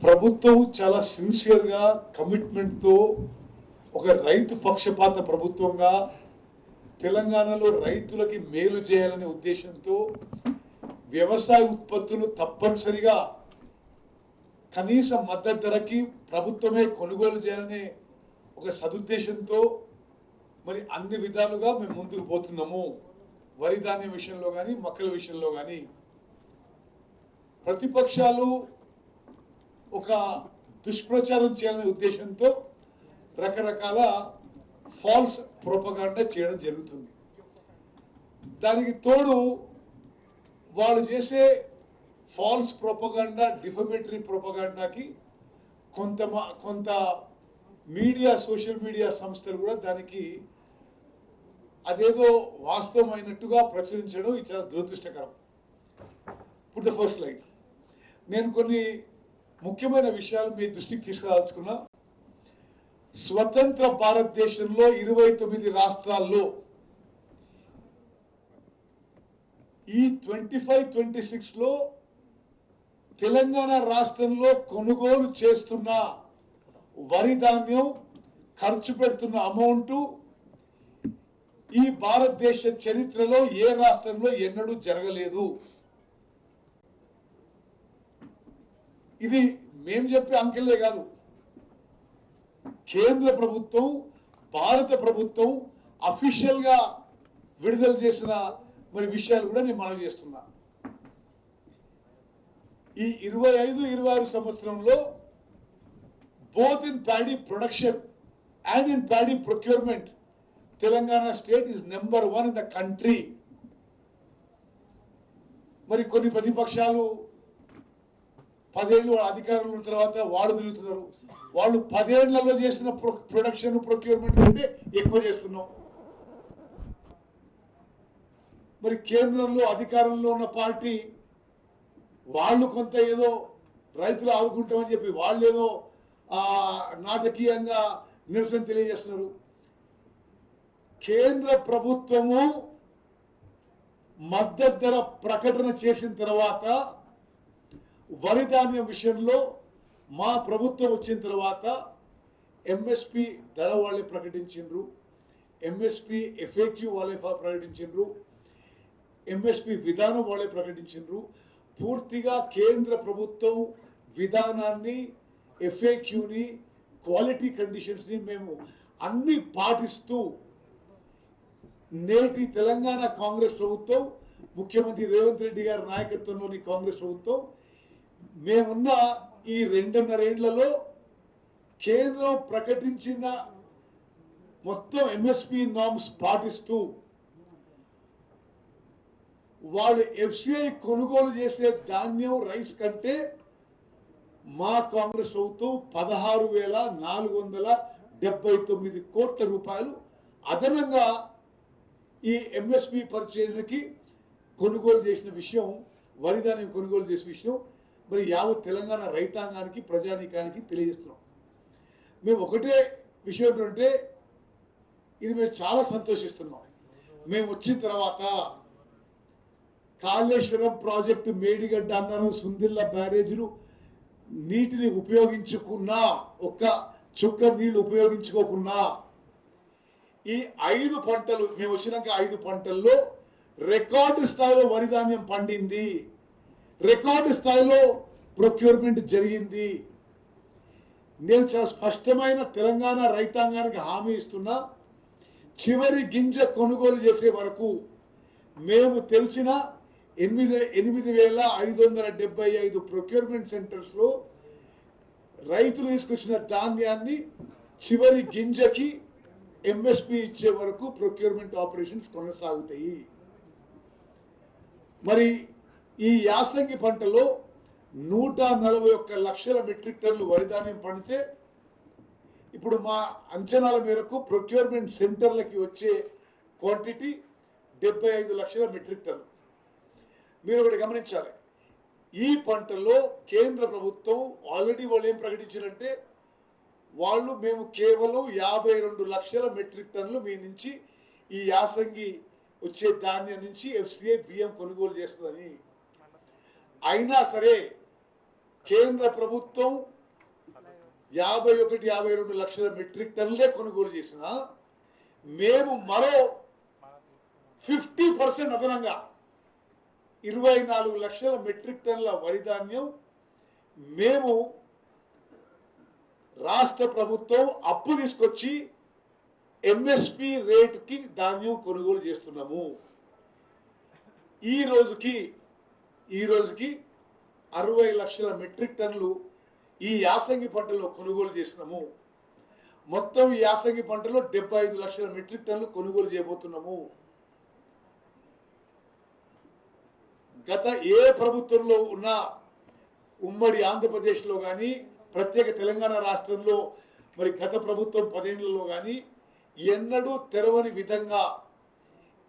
ప్రభుత్వం చాలా సిన్సియర్ గా కమిట్మెంట్ తో ఒక రైతు పక్షపాత ప్రభుత్వంగా తెలంగాణలో రైతులకి మేలు చేయాలనే ఉద్దేశంతో వ్యవసాయ ఉత్పత్తులు తప్పనిసరిగా కనీస మద్దతు ధరకి ప్రభుత్వమే కొనుగోలు చేయాలనే ఒక సదుద్దేశంతో మరి అన్ని విధాలుగా మేము ముందుకు పోతున్నాము. వరి ధాన్యం విషయంలో కానీ మొక్కల విషయంలో కానీ ప్రతిపక్షాలు ఒక దుష్ప్రచారం చేయాలనే ఉద్దేశంతో రకరకాల ఫాల్స్ ప్రొపగాండా చేయడం జరుగుతుంది. దానికి తోడు వాళ్ళు చేసే ఫాల్స్ ప్రొపగాండా, డిఫమేటరీ ప్రొపగాండాకి కొంత మీడియా, సోషల్ మీడియా సంస్థలు కూడా దానికి అదేదో వాస్తవమైనట్టుగా ప్రచురించడం ఇది చాలా దురదృష్టకరం. ఇప్పుడు ద ఫస్ట్ లైన్ నేను కొన్ని ముఖ్యమైన విషయాలు మీ దృష్టికి తీసుకురాల్చుకున్నా. స్వతంత్ర భారతదేశంలో 29 రాష్ట్రాల్లో ఈ 25-26 లో తెలంగాణ రాష్ట్రంలో కొనుగోలు చేస్తున్న వరి ధాన్యం ఖర్చు పెడుతున్న అమౌంట్ ఈ భారతదేశ చరిత్రలో ఏ రాష్ట్రంలో ఎన్నడూ జరగలేదు. ఇది మేము చెప్పే అంకెలే కాదు, కేంద్ర ప్రభుత్వం, భారత ప్రభుత్వం అఫీషియల్ గా విడుదల చేసిన మరి విషయాలు కూడా నేను మనవి చేస్తున్నా. ఈ 25-26 సంవత్సరంలో both in paddy production and in paddy procurement, Telangana state is number 1 in the country. మరి కొన్ని ప్రతిపక్షాలు 10 ఏళ్ళు అధికారంలో ఉన్న తర్వాత వాడు తిరుగుతున్నారు. వాళ్ళు 10 ఏళ్లలో చేసిన ప్రొడక్షన్, ప్రొక్యూర్మెంట్ అంటే ఎక్కువ చేస్తున్నాం. మరి కేంద్రంలో అధికారంలో ఉన్న పార్టీ వాళ్ళు కొంత ఏదో రైతులు ఆదుకుంటామని చెప్పి వాళ్ళు ఏదో నాటకీయంగా నిరసన తెలియజేస్తున్నారు. కేంద్ర ప్రభుత్వము మద్దతు ధర ప్రకటన చేసిన తర్వాత వరి ధాన్యం విషయంలో మా ప్రభుత్వం వచ్చిన తర్వాత ఎంఎస్పి ధర వాళ్ళే ప్రకటించిండ్రు, ఎంఎస్పి ఎఫ్ఏక్యూ వాళ్ళే ప్రకటించిండ్రు, ఎంఎస్పి విధానం వాళ్ళే ప్రకటించిండ్రు. పూర్తిగా కేంద్ర ప్రభుత్వం విధానాన్ని, ఎఫ్ఏక్యూని, క్వాలిటీ కండిషన్స్ ని మేము అన్ని పాటిస్తూ నేటి తెలంగాణ కాంగ్రెస్ ప్రభుత్వం, ముఖ్యమంత్రి రేవంత్ రెడ్డి గారి నాయకత్వంలోని కాంగ్రెస్ ప్రభుత్వం మేమున్న ఈ 2.5 ఏళ్లలో కేంద్రం ప్రకటించిన మొత్తం ఎంఎస్పి నామ్స్ పాటిస్తూ వాళ్ళు ఎఫ్సిఐ కొనుగోలు చేసే ధాన్యం, రైస్ కంటే మా కాంగ్రెస్ ప్రభుత్వం 16,479 కోట్ల రూపాయలు అదనంగా ఈ ఎంఎస్పి పర్చేజ్కి కొనుగోలు చేసిన విషయం, వరి ధాన్యం కొనుగోలు చేసిన విషయం మరి యావత్ తెలంగాణ రైతాంగానికి, ప్రజానీకానికి తెలియజేస్తున్నాం. మేము ఒకటే విషయం ఏంటంటే ఇది మేము చాలా సంతోషిస్తున్నాం. మేము వచ్చిన తర్వాత కాళేశ్వరం ప్రాజెక్టు, మేడిగడ్డ అన్నారు, సుందిల్ల బ్యారేజీలు నీటిని ఉపయోగించుకున్నా, ఒక్క చుక్క నీళ్లు ఉపయోగించుకోకున్నా ఈ 5 పంటలు మేము వచ్చినాక 5 పంటల్లో రికార్డు స్థాయిలో వరి ధాన్యం పండింది, రికార్డు స్థాయిలో ప్రొక్యూర్మెంట్ జరిగింది. నేను చాలా స్పష్టమైన తెలంగాణ రైతాంగానికి హామీ ఇస్తున్నా, చివరి గింజ కొనుగోలు చేసే వరకు మేము తెలిసిన 8,575 ప్రొక్యూర్మెంట్ సెంటర్స్ లో రైతులు తీసుకొచ్చిన ధాన్యాన్ని చివరి గింజకి ఎంఎస్పి ఇచ్చే వరకు ప్రొక్యూర్మెంట్ ఆపరేషన్స్ కొనసాగుతాయి. మరి ఈ యాసంగి పంటలో 141 లక్షల మెట్రిక్ టన్నులు వరి ధాన్యం పండితే ఇప్పుడు మా అంచనాల మేరకు ప్రొక్యూర్మెంట్ సెంటర్లకి వచ్చే క్వాంటిటీ 75 లక్షల మెట్రిక్ టన్నులు. మీరు ఒకటి గమనించాలి, ఈ పంటల్లో కేంద్ర ప్రభుత్వం ఆల్రెడీ వాళ్ళు ఏం ప్రకటించారంటే మేము కేవలం 52 లక్షల మెట్రిక్ టన్నులు మీ నుంచి ఈ యాసంగి వచ్చే ధాన్యం నుంచి ఎఫ్సిఐ బియ్యం కొనుగోలు చేస్తుందని. అయినా సరే కేంద్ర ప్రభుత్వం 51-52 లక్షల మెట్రిక్ టన్నులే కొనుగోలు చేసిన మేము మరో 50% అదనంగా 24 లక్షల మెట్రిక్ టన్నుల వరి ధాన్యం మేము రాష్ట్ర ప్రభుత్వం అప్పు తీసుకొచ్చి ఎంఎస్పి రేటుకి ధాన్యం కొనుగోలు చేస్తున్నాము. ఈ రోజుకి 60 లక్షల మెట్రిక్ టన్నులు ఈ యాసంగి పంటలో కొనుగోలు చేసినాము. మొత్తం ఈ యాసంగి పంటలో 75 లక్షల మెట్రిక్ టన్నులు కొనుగోలు చేయబోతున్నాము. గత ఏ ప్రభుత్వంలో ఉన్న ఉమ్మడి ఆంధ్రప్రదేశ్లో కానీ ప్రత్యేక తెలంగాణ రాష్ట్రంలో మరి గత ప్రభుత్వం 10 ఏళ్లలో కానీ ఎన్నడూ తెరవని విధంగా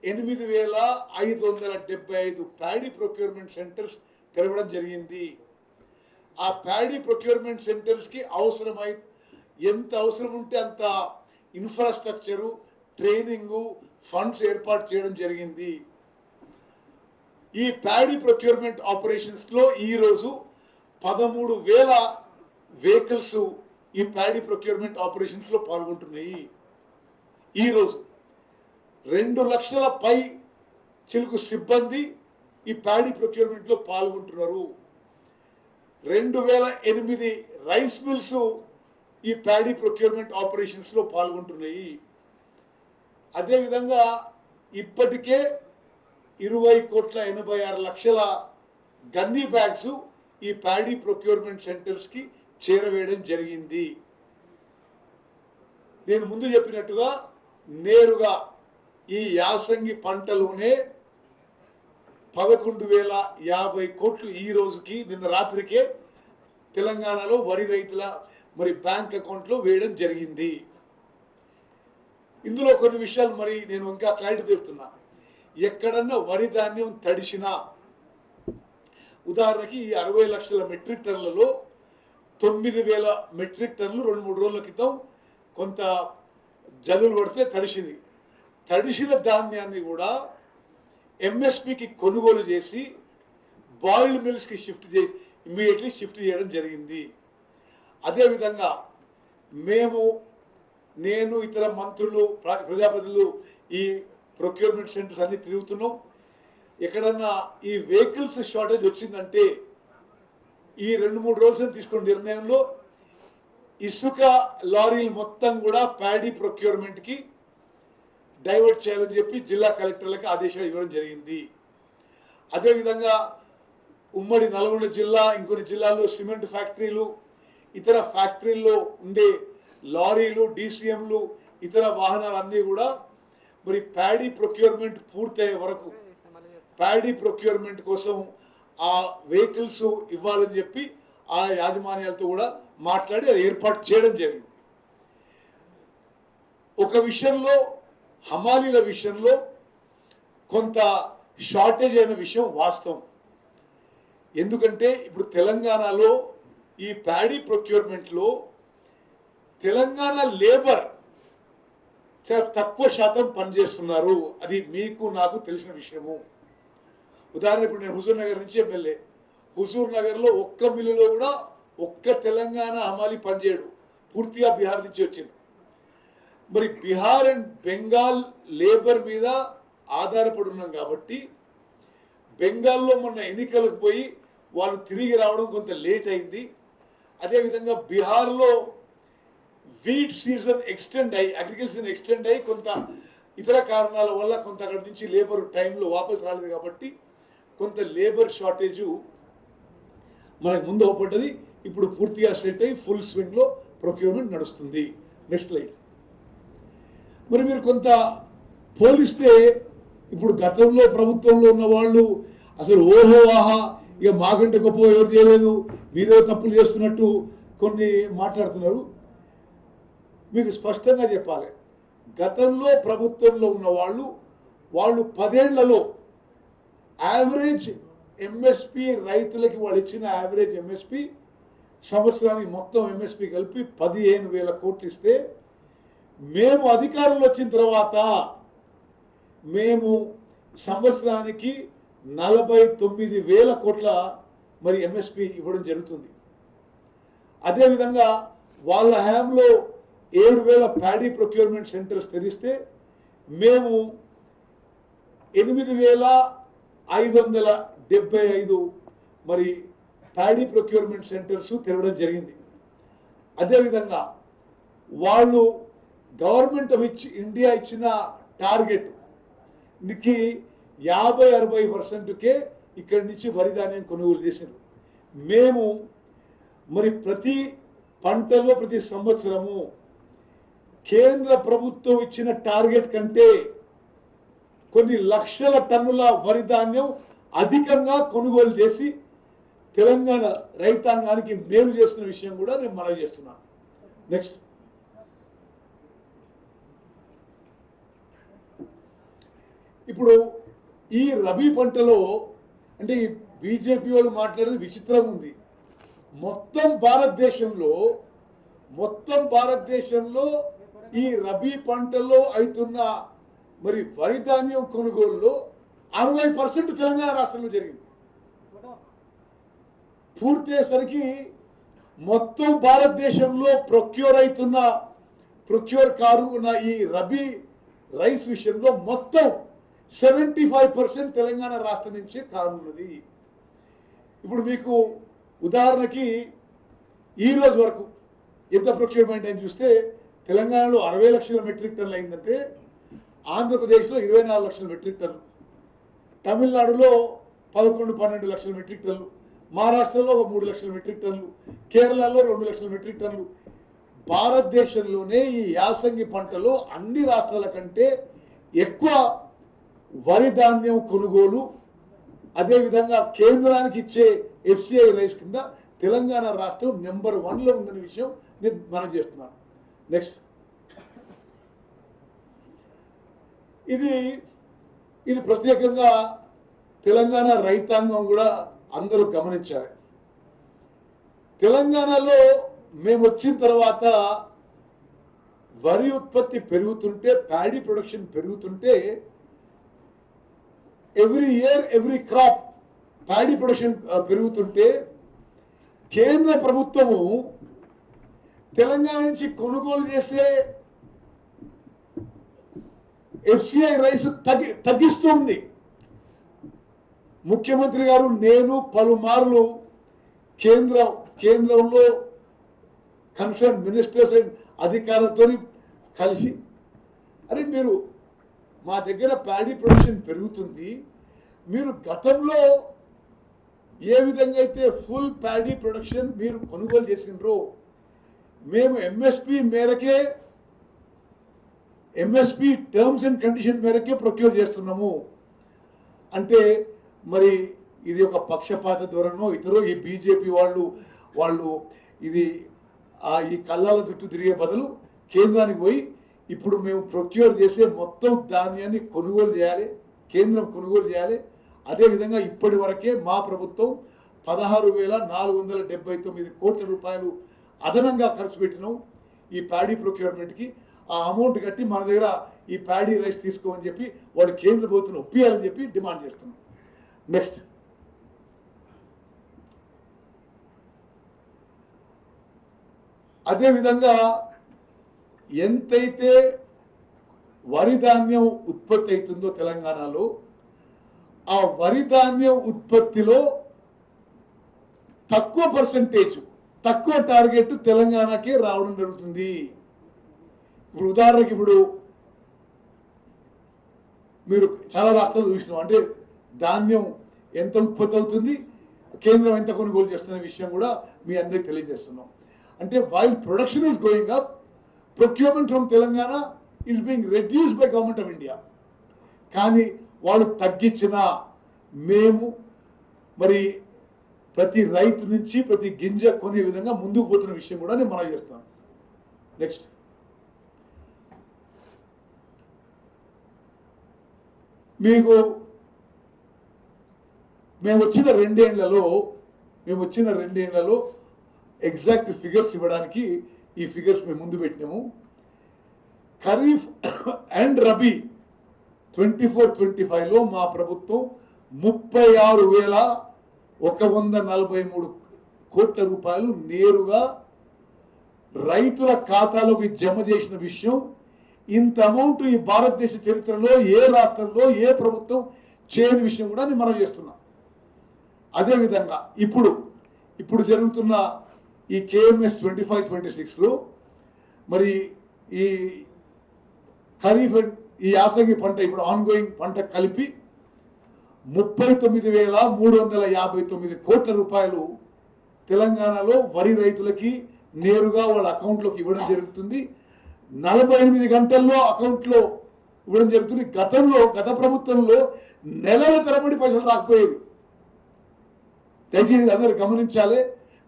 8,575 ప్యాడీ ప్రొక్యూర్మెంట్ సెంటర్స్ తెరవడం జరిగింది. ఆ ప్యాడీ ప్రొక్యూర్మెంట్ సెంటర్స్ కి ఎంత అవసరం ఉంటే అంత ఇన్ఫ్రాస్ట్రక్చరు, ట్రైనింగు, ఫండ్స్ ఏర్పాటు చేయడం జరిగింది. ఈ ప్యాడీ ప్రొక్యూర్మెంట్ ఆపరేషన్స్ లో ఈ రోజు 13,000 వెహికల్స్ ఈ ప్యాడీ ప్రొక్యూర్మెంట్ ఆపరేషన్స్ లో పాల్గొంటున్నాయి. ఈ రోజు 2 లక్షల పై చిలుకు సిబ్బంది ఈ ప్యాడీ ప్రొక్యూర్మెంట్ లో పాల్గొంటున్నారు. 2008 రైస్ మిల్స్ ఈ ప్యాడీ ప్రొక్యూర్మెంట్ ఆపరేషన్స్ లో పాల్గొంటున్నాయి. అదేవిధంగా ఇప్పటికే 20,86,00,000 గన్నీ బ్యాగ్స్ ఈ ప్యాడీ ప్రొక్యూర్మెంట్ సెంటర్స్ కి చేరవేయడం జరిగింది. నేను ముందు చెప్పినట్టుగా నేరుగా ఈ యాసంగి పంటలోనే 11,050 కోట్లు ఈ రోజుకి నిన్న రాత్రికే తెలంగాణలో వరి రైతుల మరి బ్యాంక్ అకౌంట్ లో వేయడం జరిగింది. ఇందులో కొన్ని విషయాలు మరి నేను ఇంకా క్లారిటీ చెప్తున్నా. ఎక్కడన్నా వరి ధాన్యం తడిసినా, ఉదాహరణకి ఈ 60 లక్షల మెట్రిక్ టన్నులలో 9,000 మెట్రిక్ టన్నులు 2-3 రోజుల క్రితం కొంత జల్లులు పడితే తడిసింది. తడిసిన ధాన్యాన్ని కూడా ఎంఎస్పికి కొనుగోలు చేసి బాయిల్డ్ మిల్స్ కి ఇమ్మీడియట్లీ షిఫ్ట్ చేయడం జరిగింది. అదేవిధంగా నేను ఇతర మంత్రులు, ప్రజాప్రతినిధులు ఈ ప్రొక్యూర్మెంట్ సెంటర్స్ అన్ని తిరుగుతున్నాం. ఎక్కడన్నా ఈ వెహికల్స్ షార్టేజ్ వచ్చిందంటే ఈ 2-3 రోజులు తీసుకున్న నిర్ణయంలో ఇసుక లారీలు మొత్తం కూడా ప్యాడీ ప్రొక్యూర్మెంట్ కి డైవర్ట్ చేయాలని చెప్పి జిల్లా కలెక్టర్లకు ఆదేశాలు ఇవ్వడం జరిగింది. అదేవిధంగా ఉమ్మడి నల్గొండ జిల్లా, ఇంకొన్ని జిల్లాల్లో సిమెంట్ ఫ్యాక్టరీలు, ఇతర ఫ్యాక్టరీల్లో ఉండే లారీలు, డీసీఎంలు, ఇతర వాహనాలన్నీ కూడా మరి ప్యాడీ ప్రొక్యూర్మెంట్ పూర్తయ్యే వరకు ప్యాడీ ప్రొక్యూర్మెంట్ కోసం ఆ వెహికల్స్ ఇవ్వాలని చెప్పి ఆ యాజమాన్యాలతో కూడా మాట్లాడి అది ఏర్పాటు చేయడం జరిగింది. ఒక విషయంలో హమాలీల విషయంలో కొంత షార్టేజ్ అయిన విషయం వాస్తవం. ఎందుకంటే ఇప్పుడు తెలంగాణలో ఈ ప్యాడీ ప్రొక్యూర్మెంట్ లో తెలంగాణ లేబర్ చాలా తక్కువ శాతం పనిచేస్తున్నారు. అది మీకు నాకు తెలిసిన విషయము. ఉదాహరణ ఇప్పుడు నేను హుజూర్ నగర్ నుంచి ఎమ్మెల్యే. హుజూర్ నగర్ లో ఒక్క మిల్లులో కూడా ఒక్క తెలంగాణ హమాలి పనిచేయడు, పూర్తిగా బీహార్ నుంచి వచ్చింది. మరి బీహార్ అండ్ బెంగాల్ లేబర్ మీద ఆధారపడి ఉన్నాం కాబట్టి బెంగాల్లో మొన్న ఎన్నికలకు పోయి వాళ్ళు తిరిగి రావడం కొంత లేట్ అయింది. అదేవిధంగా బీహార్లో వీట్ సీజన్ ఎక్స్టెండ్ అయ్యి, అగ్రికల్చర్ ఎక్స్టెండ్ అయ్యి కొంత ఇతర కారణాల వల్ల కొంత అక్కడి నుంచి లేబర్ టైంలో వాపసు రాలేదు కాబట్టి కొంత లేబర్ షార్టేజ్ మనకు ముందు అవపడ్డది. ఇప్పుడు పూర్తిగా సెట్ అయ్యి ఫుల్ స్వింగ్ లో ప్రొక్యూర్మెంట్ నడుస్తుంది. Next light. మరి మీరు కొంత పోలిస్తే ఇప్పుడు గతంలో ప్రభుత్వంలో ఉన్న వాళ్ళు అసలు ఓహో ఆహా ఇక మాకంటే గొప్ప ఎవరు చేయలేదు, మీరే తప్పులు చేస్తున్నట్టు కొన్ని మాట్లాడుతున్నారు. మీకు స్పష్టంగా చెప్పాలి, గతంలో ప్రభుత్వంలో ఉన్న వాళ్ళు 10 ఏళ్లలో యావరేజ్ ఎంఎస్పి రైతులకి వాళ్ళు ఇచ్చిన యావరేజ్ ఎంఎస్పి సంవత్సరానికి మొత్తం ఎంఎస్పి కలిపి 15,000 కోట్లు ఇస్తే మేము అధికారంలో వచ్చిన తర్వాత మేము సంవత్సరానికి 49,000 కోట్ల మరి ఎంఎస్పి ఇవ్వడం జరుగుతుంది. అదేవిధంగా వాళ్ళ హయాంలో 7,000 ప్యాడీ ప్రొక్యూర్మెంట్ సెంటర్స్ తెరిస్తే మేము 8,575 మరి ప్యాడీ ప్రొక్యూర్మెంట్ సెంటర్స్ తెరవడం జరిగింది. అదేవిధంగా వాళ్ళు గవర్నమెంట్ ఆఫ్ ఇండియా ఇచ్చిన టార్గెట్ కి 50-60%కే ఇక్కడి నుంచి వరి ధాన్యం కొనుగోలు చేశారు. మేము మరి ప్రతి పంటలో ప్రతి సంవత్సరము కేంద్ర ప్రభుత్వం ఇచ్చిన టార్గెట్ కంటే కొన్ని లక్షల టన్నుల వరి ధాన్యం అధికంగా కొనుగోలు చేసి తెలంగాణ రైతాంగానికి మేలు చేస్తున్న విషయం కూడా నేను మనవి చేస్తున్నాను. నెక్స్ట్, ఇప్పుడు ఈ రబీ పంటలో అంటే ఈ బీజేపీ వాళ్ళు మాట్లాడేది విచిత్రంగా ఉంది. మొత్తం భారతదేశంలో ఈ రబీ పంటలో అవుతున్న మరి వరి ధాన్యం కొనుగోలులో 60% తెలంగాణ రాష్ట్రంలో జరిగింది. పూర్తయ్యేసరికి మొత్తం భారతదేశంలో ప్రొక్యూర్ కారు ఉన్న ఈ రబీ రైస్ విషయంలో మొత్తం 75% తెలంగాణ రాష్ట్రం నుంచే కానున్నది. ఇప్పుడు మీకు ఉదాహరణకి ఈ రోజు వరకు ఎంత ప్రొక్యూర్మెంట్ అని చూస్తే తెలంగాణలో 60 లక్షల మెట్రిక్ టన్నులు అయిందంటే ఆంధ్రప్రదేశ్లో 24 లక్షల మెట్రిక్ టన్నులు, తమిళనాడులో 11-12 లక్షల మెట్రిక్ టన్నులు, మహారాష్ట్రలో 3 లక్షల మెట్రిక్ టన్నులు, కేరళలో 2 లక్షల మెట్రిక్ టన్నులు. భారతదేశంలోనే ఈ యాసంగి పంటలో అన్ని రాష్ట్రాల కంటే ఎక్కువ వరి ధాన్యం కొనుగోలు, అదేవిధంగా కేంద్రానికి ఇచ్చే FCI రైస్ కింద తెలంగాణ రాష్ట్రం నెంబర్ 1లో ఉందనే విషయం నేను మనం చేస్తున్నాను. నెక్స్ట్, ఇది ప్రత్యేకంగా తెలంగాణ రైతాంగం కూడా అందరూ గమనించారు. తెలంగాణలో మేము వచ్చిన తర్వాత వరి ఉత్పత్తి పెరుగుతుంటే, ప్యాడీ ప్రొడక్షన్ పెరుగుతుంటే, every year every crop paddy production పెరుగుతుంటే కేంద్ర ప్రభుత్వము తెలంగాణ నుంచి కొనుగోలు చేసే FCI రైస్ తగ్గిస్తుంది. ముఖ్యమంత్రి గారు నేను పలుమార్లు కేంద్రంలో కన్సర్న్ మినిస్టర్స్ అండ్ అధికారులతో కలిసి అరే మీరు మా దగ్గర ప్యాడీ ప్రొడక్షన్ పెరుగుతుంది, మీరు గతంలో ఏ విధంగా అయితే ఫుల్ ప్యాడీ ప్రొడక్షన్ మీరు కొనుగోలు చేసినారో మేము ఎంఎస్పి టర్మ్స్ అండ్ కండిషన్ మేరకే ప్రొక్యూర్ చేస్తున్నాము అంటే మరి ఇది ఒక పక్షపాత ధోరణో ఇతరో ఈ బీజేపీ వాళ్ళు ఇది ఈ కళ్ళాల చుట్టూ తిరిగే బదులు కేంద్రానికి పోయి ఇప్పుడు మేము ప్రొక్యూర్ చేసే మొత్తం ధాన్యాన్ని కొనుగోలు చేయాలి, కేంద్రం కొనుగోలు చేయాలి. అదేవిధంగా ఇప్పటి వరకే మా ప్రభుత్వం 16,479 కోట్ల రూపాయలు అదనంగా ఖర్చు పెట్టినాం ఈ ప్యాడీ ప్రొక్యూర్మెంట్కి. ఆ అమౌంట్ కట్టి మన దగ్గర ఈ ప్యాడీ రైస్ తీసుకోమని చెప్పి వాళ్ళు కేంద్ర ప్రభుత్వం ఒప్పియాలని చెప్పి డిమాండ్ చేస్తున్నాం. నెక్స్ట్, అదేవిధంగా ఎంతైతే వరి ధాన్యం ఉత్పత్తి అవుతుందో తెలంగాణలో ఆ వరి ధాన్యం ఉత్పత్తిలో తక్కువ పర్సంటేజ్, తక్కువ టార్గెట్ తెలంగాణకే రావడం జరుగుతుంది. ఇప్పుడు ఉదాహరణకి ఇప్పుడు మీరు చాలా రాష్ట్రాలు చూసినాం అంటే ధాన్యం ఎంత ఉత్పత్తి అవుతుంది, కేంద్రం ఎంత కొనుగోలు చేస్తున్న విషయం కూడా మీ అందరికి తెలియజేస్తున్నాం. అంటే while production is going up, procurement from Telangana is being reduced by government of India. కానీ వాళ్ళు తగ్గించినా మేము మరి ప్రతి రైతు నుంచి ప్రతి గింజ కొనే విధంగా ముందుకు పోతున్న విషయం కూడా నేను మనం చేస్తాను. నెక్స్ట్, మీకు మేము వచ్చిన రెండేళ్లలో ఎగ్జాక్ట్ ఫిగర్స్ ఇవ్వడానికి ఈ ఫిగర్స్ మేము ముందు పెట్టినాము. ఖరీఫ్ అండ్ రబీ 24-25లో మా ప్రభుత్వం 36,143 కోట్ల రూపాయలు నేరుగా రైతుల ఖాతాలోకి జమ చేసిన విషయం ఇంత అమౌంట్ ఈ భారతదేశ చరిత్రలో ఏ రాష్ట్రంలో ఏ ప్రభుత్వం చేయని విషయం కూడా నేను మనం చేస్తున్నాం. అదేవిధంగా ఇప్పుడు జరుగుతున్న ఈ KMS 25-26లో మరి ఈ ఖరీఫ్ ఈ యాసంగి పంట ఇప్పుడు ఆన్గోయింగ్ పంట కలిపి 39,359 కోట్ల రూపాయలు తెలంగాణలో వరి రైతులకి నేరుగా వాళ్ళ అకౌంట్లోకి ఇవ్వడం జరుగుతుంది. 48 గంటల్లో అకౌంట్లో ఇవ్వడం జరుగుతుంది. గత ప్రభుత్వంలో నెలల తరబడి పైసలు రాకపోయేవి. దయచేసి అందరూ గమనించాలి.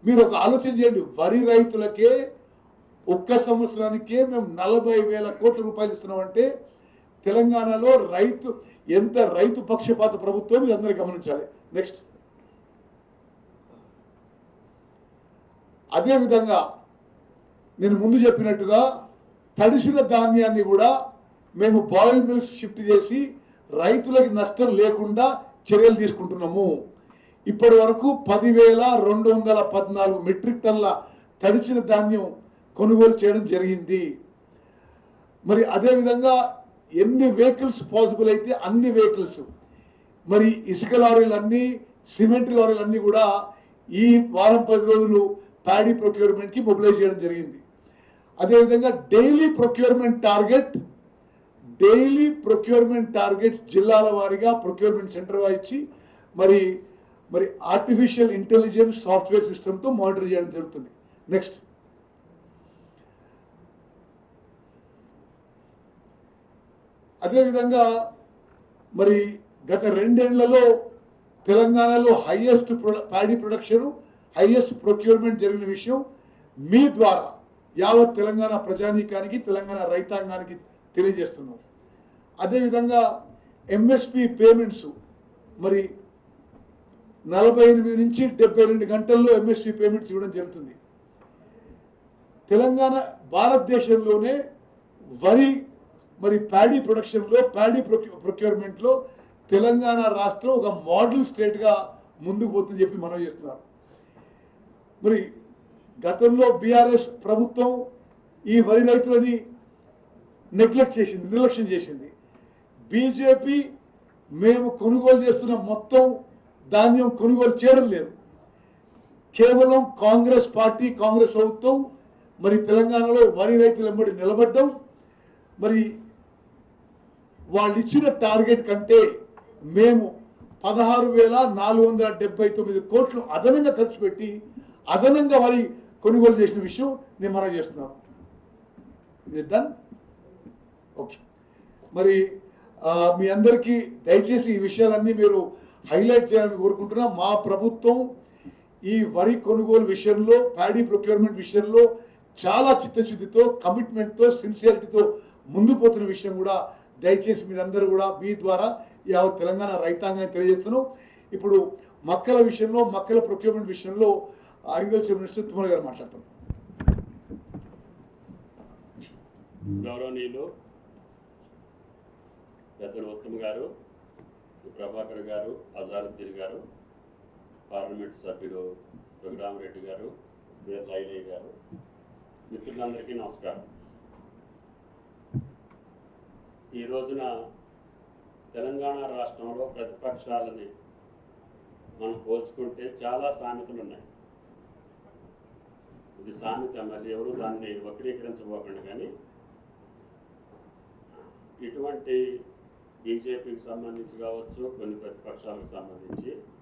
మీరు ఒక ఆలోచన చేయండి, వరి రైతులకే ఒక్క సంవత్సరానికే మేము 40,000 కోట్ల రూపాయలు ఇస్తున్నామంటే తెలంగాణలో ఎంత రైతు పక్షపాత ప్రభుత్వం ఇది అందరూ గమనించాలి. నెక్స్ట్, అదేవిధంగా నేను ముందు చెప్పినట్టుగా తడిసిన ధాన్యాన్ని కూడా మేము బాయిల్ మిల్స్ షిఫ్ట్ చేసి రైతులకి నష్టం లేకుండా చర్యలు తీసుకుంటున్నాము. ఇప్పటి వరకు 10,214 మెట్రిక్ టన్ల తడిచిన ధాన్యం కొనుగోలు చేయడం జరిగింది. మరి అదేవిధంగా ఎన్ని వెహికల్స్ పాసిబుల్ అయితే అన్ని వెహికల్స్, మరి ఇసుక లారీలన్నీ, సిమెంట్ లారీలన్నీ కూడా ఈ వారం 10 రోజులు ప్యాడీ ప్రొక్యూర్మెంట్కి మొబిలైజ్ చేయడం జరిగింది. అదేవిధంగా డైలీ ప్రొక్యూర్మెంట్ టార్గెట్స్ జిల్లాల వారీగా ప్రొక్యూర్మెంట్ సెంటర్ ఇచ్చి మరి ఆర్టిఫిషియల్ ఇంటెలిజెన్స్ సాఫ్ట్వేర్ సిస్టమ్తో మానిటర్ చేయడం జరుగుతుంది. నెక్స్ట్, అదేవిధంగా మరి గత 2 ఏళ్లలో తెలంగాణలో highest paddy production, highest procurement జరిగిన విషయం మీ ద్వారా యావత్ తెలంగాణ ప్రజానీకానికి, తెలంగాణ రైతాంగానికి తెలియజేస్తున్నాం. అదేవిధంగా MSP పేమెంట్స్ మరి 48 నుంచి 72 గంటల్లో MSP పేమెంట్స్ ఇవ్వడం జరుగుతుంది. తెలంగాణ భారతదేశంలోనే వరి మరి ప్యాడీ ప్రొడక్షన్లో, ప్యాడీ ప్రొక్యూర్మెంట్లో తెలంగాణ రాష్ట్రం ఒక మోడల్ స్టేట్గా ముందుకు పోతుందని చెప్పి మనం చేస్తున్నాం. మరి గతంలో BRS ప్రభుత్వం ఈ వరి రైతులని నిర్లక్ష్యం చేసింది. బీజేపీ మేము కొనుగోలు చేస్తున్న మొత్తం ధాన్యం కొనుగోలు చేయడం లేదు. కేవలం కాంగ్రెస్ పార్టీ, కాంగ్రెస్ ప్రభుత్వం మరి తెలంగాణలో వరి రైతుల వెంబడి నిలబడ్డం, మరి వాళ్ళు ఇచ్చిన టార్గెట్ కంటే మేము 16,479 కోట్లు అదనంగా ఖర్చు పెట్టి అదనంగా వరి కొనుగోలు చేసిన విషయం నేను మనం చేస్తున్నాను. ఇది డన్. ఓకే, మరి మీ అందరికీ దయచేసి ఈ విషయాలన్నీ మీరు హైలైట్ చేయాలని కోరుకుంటున్నా. మా ప్రభుత్వం ఈ వరి కొనుగోలు విషయంలో, ప్యాడీ ప్రొక్యూర్మెంట్ విషయంలో చాలా చిత్తశుద్ధితో, కమిట్మెంట్తో, సిన్సియారిటీతో ముందుకు పోతున్న విషయం కూడా దయచేసి మీరందరూ కూడా మీ ద్వారా యావత్ తెలంగాణ రైతాంగాన్ని తెలియజేస్తున్నాం. ఇప్పుడు మక్కల విషయంలో, మక్కల ప్రొక్యూర్మెంట్ విషయంలో అగ్రికల్చర్ మినిస్టర్ తుమ్మల గారు మాట్లాడతాం. గౌరవనీయులు పెద్దలు ఉత్తమ్ గారు, ప్రభాకర్ గారు, అజారుద్దీన్ గారు, పార్లమెంట్ సభ్యులు రఘురామరెడ్డి గారు, లైలయ్య గారు, మిత్రులందరికీ నమస్కారం. ఈ రోజున తెలంగాణ రాష్ట్రంలో ప్రతిపక్షాలని మనం పోల్చుకుంటే చాలా సామెతలు ఉన్నాయి. ఇది సామెత, మరి ఎవరు దాన్ని వక్రీకరించబోకండి. కానీ ఇటువంటి బీజేపీకి సంబంధించి కావచ్చు, కొన్ని ప్రతిపక్షాలకు సంబంధించి